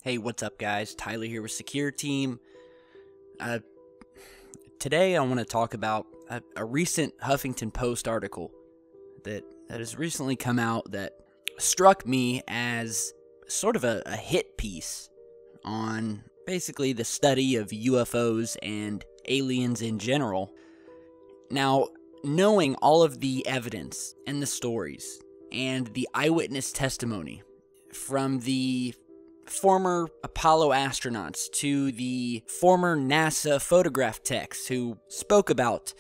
Hey, what's up, guys? Tyler here with Secureteam. Today I want to talk about a recent Huffington Post article that has recently come out that struck me as sort of a hit piece on basically the study of UFOs and aliens in general. Now, knowing all of the evidence and the stories and the eyewitness testimony from the former Apollo astronauts to the former NASA photograph techs who spoke about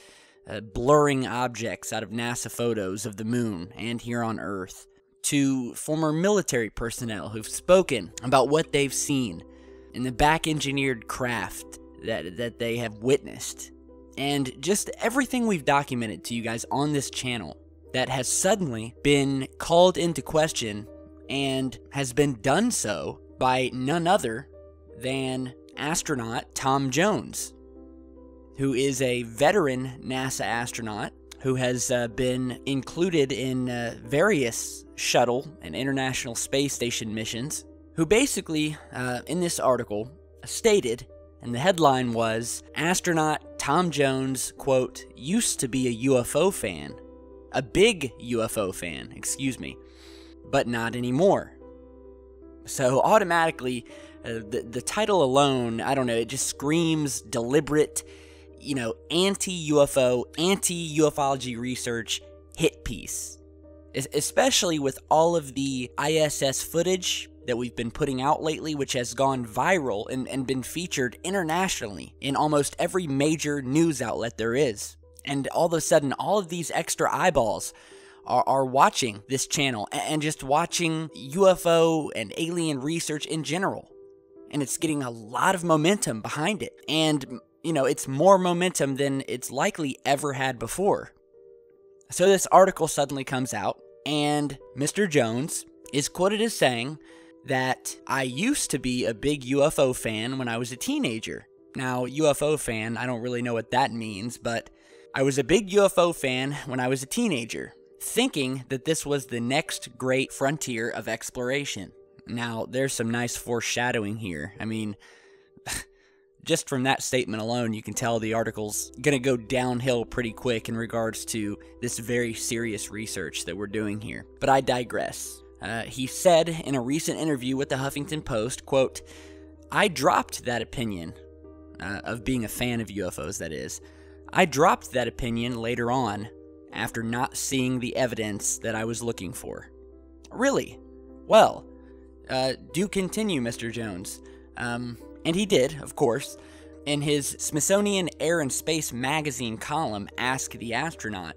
blurring objects out of NASA photos of the moon and here on Earth, to former military personnel who've spoken about what they've seen in the back-engineered craft that they have witnessed, and just everything we've documented to you guys on this channel that has suddenly been called into question and has been done so by none other than astronaut Tom Jones, who is a veteran NASA astronaut who has been included in various shuttle and International Space Station missions, who basically, in this article, stated, and the headline was, astronaut Tom Jones, quote, used to be a UFO fan, a big UFO fan, but not anymore. So automatically, the title alone, I don't know, it just screams deliberate, anti-UFO, anti-ufology research hit piece. Especially with all of the ISS footage that we've been putting out lately, which has gone viral and been featured internationally in almost every major news outlet there is. And all of a sudden, all of these extra eyeballs are watching this channel and just watching UFO and alien research in general. And it's getting a lot of momentum behind it. And, it's more momentum than it's likely ever had before. So this article suddenly comes out, and Mr. Jones is quoted as saying that I used to be a big UFO fan when I was a teenager. Now, UFO fan, I don't really know what that means, but I was a big UFO fan when I was a teenager, thinking that this was the next great frontier of exploration. Now, there's some nice foreshadowing here. I mean, just from that statement alone, you can tell the article's gonna go downhill pretty quick in regards to this very serious research that we're doing here. But I digress. He said in a recent interview with the Huffington Post, quote, I dropped that opinion of being a fan of UFOs, that is. I dropped that opinion later on after not seeing the evidence that I was looking for. Really? Well, do continue, Mr. Jones. And he did, of course. In his Smithsonian Air and Space magazine column, Ask the Astronaut,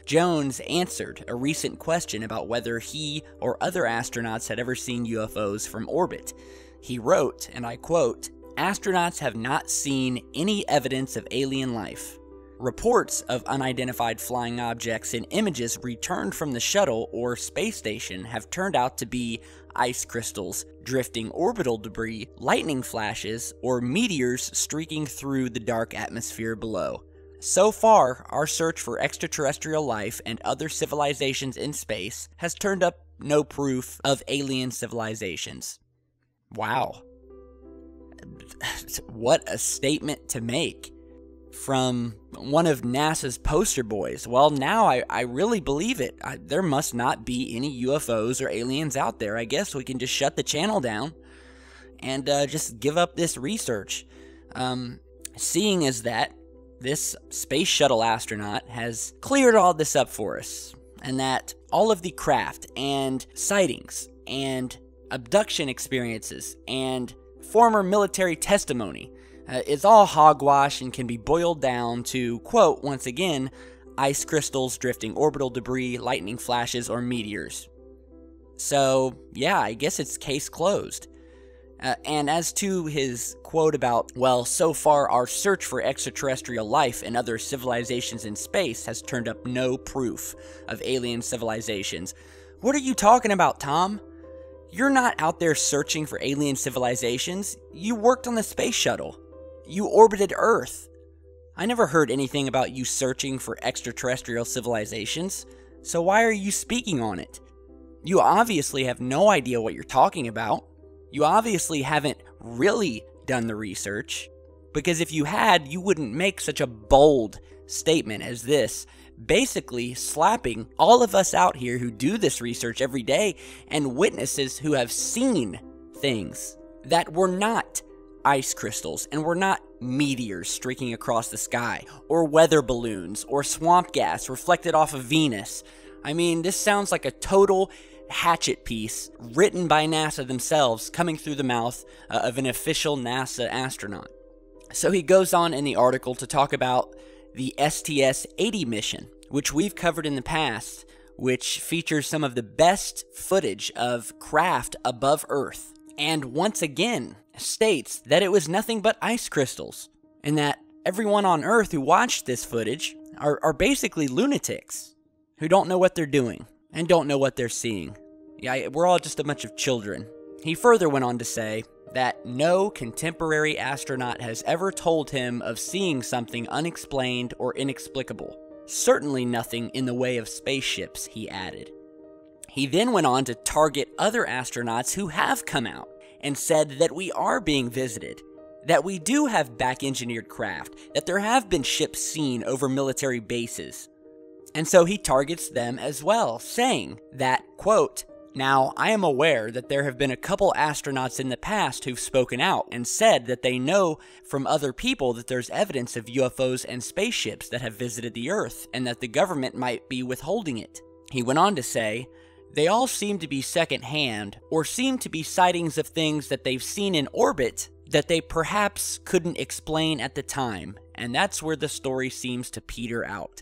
Jones answered a recent question about whether he or other astronauts had ever seen UFOs from orbit. He wrote, and I quote, astronauts have not seen any evidence of alien life. Reports of unidentified flying objects and images returned from the shuttle or space station have turned out to be ice crystals, drifting orbital debris, lightning flashes, or meteors streaking through the dark atmosphere below. So far, our search for extraterrestrial life and other civilizations in space has turned up no proof of alien civilizations. Wow. What a statement to make from one of NASA's poster boys. Well, now I really believe it. There must not be any UFOs or aliens out there. I guess we can just shut the channel down and just give up this research. Seeing as that this space shuttle astronaut has cleared all this up for us, and that all of the craft and sightings and abduction experiences and former military testimony is all hogwash and can be boiled down to, quote, once again, ice crystals, drifting orbital debris, lightning flashes, or meteors. So, yeah, I guess it's case closed. And as to his quote about, well, so far our search for extraterrestrial life and other civilizations in space has turned up no proof of alien civilizations. What are you talking about, Tom? You're not out there searching for alien civilizations. You worked on the space shuttle. You orbited Earth. I never heard anything about you searching for extraterrestrial civilizations, so why are you speaking on it? You obviously have no idea what you're talking about. You obviously haven't really done the research, because if you had, you wouldn't make such a bold statement as this, basically slapping all of us out here who do this research every day and witnesses who have seen things that were not ice crystals and were not meteors streaking across the sky, or weather balloons, or swamp gas reflected off of Venus. I mean, this sounds like a total hatchet piece written by NASA themselves coming through the mouth of an official NASA astronaut. So he goes on in the article to talk about the STS-80 mission, which we've covered in the past, which features some of the best footage of craft above Earth, and once again states that it was nothing but ice crystals, and that everyone on Earth who watched this footage are basically lunatics who don't know what they're doing and don't know what they're seeing. Yeah, we're all just a bunch of children. He further went on to say that no contemporary astronaut has ever told him of seeing something unexplained or inexplicable. Certainly nothing in the way of spaceships, he added. He then went on to target other astronauts who have come out and said that we are being visited, that we do have back-engineered craft, that there have been ships seen over military bases. And so he targets them as well, saying that, quote, "Now, I am aware that there have been a couple astronauts in the past who've spoken out and said that they know from other people that there's evidence of UFOs and spaceships that have visited the Earth and that the government might be withholding it." He went on to say, "They all seem to be secondhand, or seem to be sightings of things that they've seen in orbit that they perhaps couldn't explain at the time, and that's where the story seems to peter out."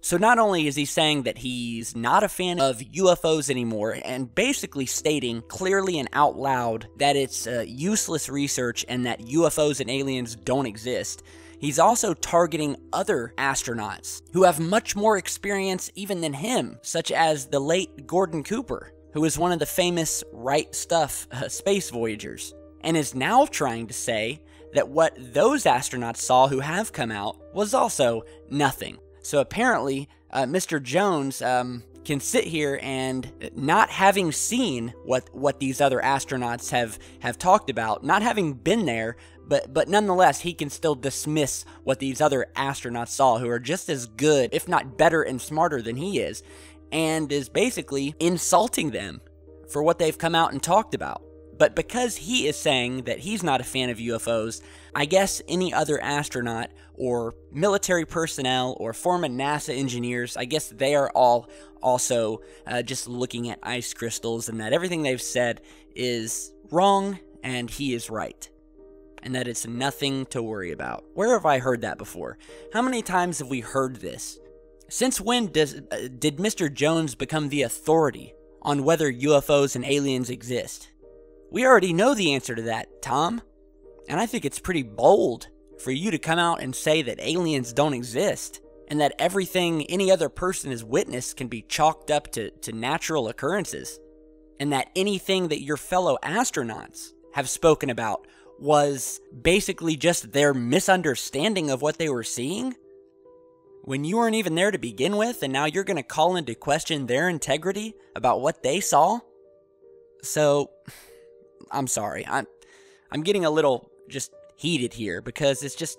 So not only is he saying that he's not a fan of UFOs anymore, and basically stating clearly and out loud that it's useless research and that UFOs and aliens don't exist, he's also targeting other astronauts who have much more experience even than him, such as the late Gordon Cooper, who is one of the famous Right Stuff space voyagers, and is now trying to say that what those astronauts saw who have come out was also nothing. So apparently, Mr. Jones can sit here and, not having seen what these other astronauts have talked about, not having been there, but nonetheless, he can still dismiss what these other astronauts saw, who are just as good, if not better and smarter than he is, and is basically insulting them for what they've come out and talked about. But because he is saying that he's not a fan of UFOs, I guess any other astronaut or military personnel or former NASA engineers, I guess they are all also just looking at ice crystals, and that everything they've said is wrong and he is right, and that it's nothing to worry about. Where have I heard that before? How many times have we heard this? Since when did Mr. Jones become the authority on whether UFOs and aliens exist? We already know the answer to that, Tom. And I think it's pretty bold for you to come out and say that aliens don't exist, and that everything any other person has witnessed can be chalked up to natural occurrences, and that anything that your fellow astronauts have spoken about was basically just their misunderstanding of what they were seeing, when you weren't even there to begin with, and now you're going to call into question their integrity about what they saw? So, I'm sorry, I'm getting a little just heated here, because it's just,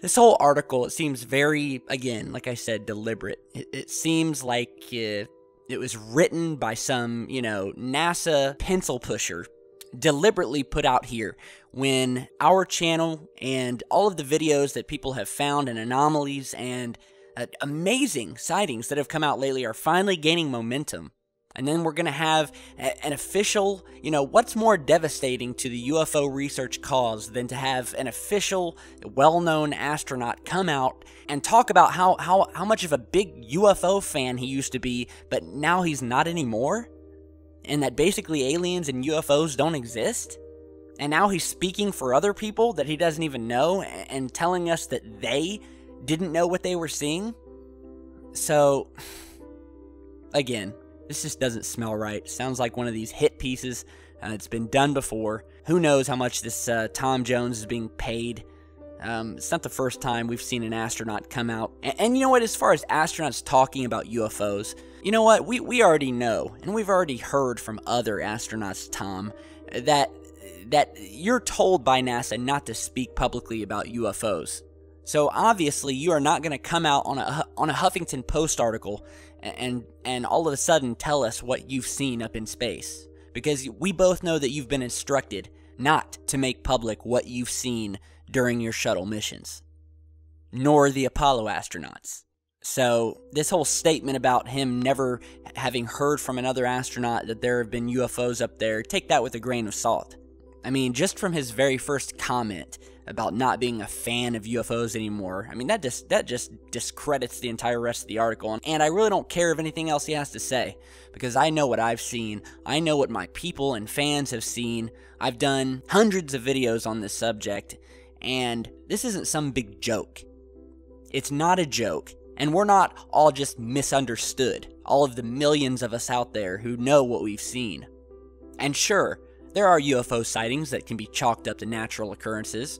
this whole article, it seems very, again, like I said, deliberate. It seems like it was written by some, NASA pencil pusher, deliberately put out here, when our channel and all of the videos that people have found and anomalies and amazing sightings that have come out lately are finally gaining momentum. And then we're going to have an official, what's more devastating to the UFO research cause than to have an official, well-known astronaut come out and talk about how much of a big UFO fan he used to be, but now he's not anymore? And that basically aliens and UFOs don't exist? And now he's speaking for other people that he doesn't even know and telling us that they didn't know what they were seeing? So, again, this just doesn't smell right. Sounds like one of these hit pieces. It's been done before. Who knows how much this Tom Jones is being paid. It's not the first time we've seen an astronaut come out. And you know what? As far as astronauts talking about UFOs, you know what? We already know, and we've already heard from other astronauts, Tom, that that you're told by NASA not to speak publicly about UFOs. So obviously you are not going to come out on a Huffington Post article and all of a sudden tell us what you've seen up in space, because we both know that you've been instructed not to make public what you've seen during your shuttle missions, nor the Apollo astronauts. So this whole statement about him never having heard from another astronaut that there have been UFOs up there, take that with a grain of salt. I mean, just from his very first comment about not being a fan of UFOs anymore, I mean, that just discredits the entire rest of the article. And I really don't care of anything else he has to say, because I know what I've seen. I know what my people and fans have seen. I've done hundreds of videos on this subject, and this isn't some big joke. It's not a joke. And we're not all just misunderstood, all of the millions of us out there who know what we've seen. And sure, there are UFO sightings that can be chalked up to natural occurrences,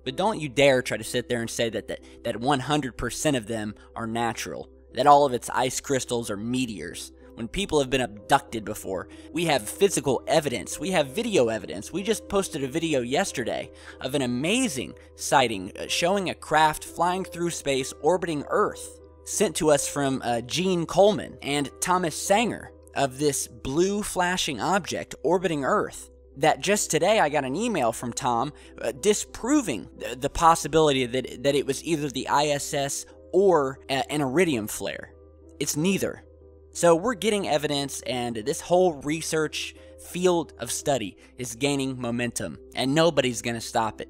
but don't you dare try to sit there and say that 100% of them are natural, that all of its ice crystals are meteors. When people have been abducted before, we have physical evidence, we have video evidence. We just posted a video yesterday of an amazing sighting showing a craft flying through space orbiting Earth, sent to us from Gene Coleman and Thomas Sanger, of this blue flashing object orbiting Earth. That just today I got an email from Tom disproving the possibility that it was either the ISS or an iridium flare. It's neither. So we're getting evidence, and this whole research field of study is gaining momentum, and nobody's going to stop it.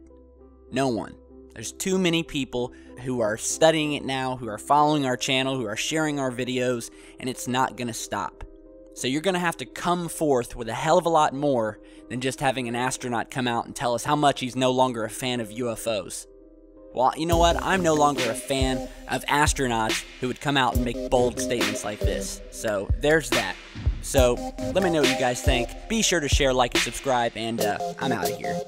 No one. There's too many people who are studying it now, who are following our channel, who are sharing our videos, and it's not going to stop. So you're going to have to come forth with a hell of a lot more than just having an astronaut come out and tell us how much he's no longer a fan of UFOs. Well, you know what? I'm no longer a fan of astronauts who would come out and make bold statements like this. So there's that. So let me know what you guys think. Be sure to share, like, and subscribe, and I'm out of here.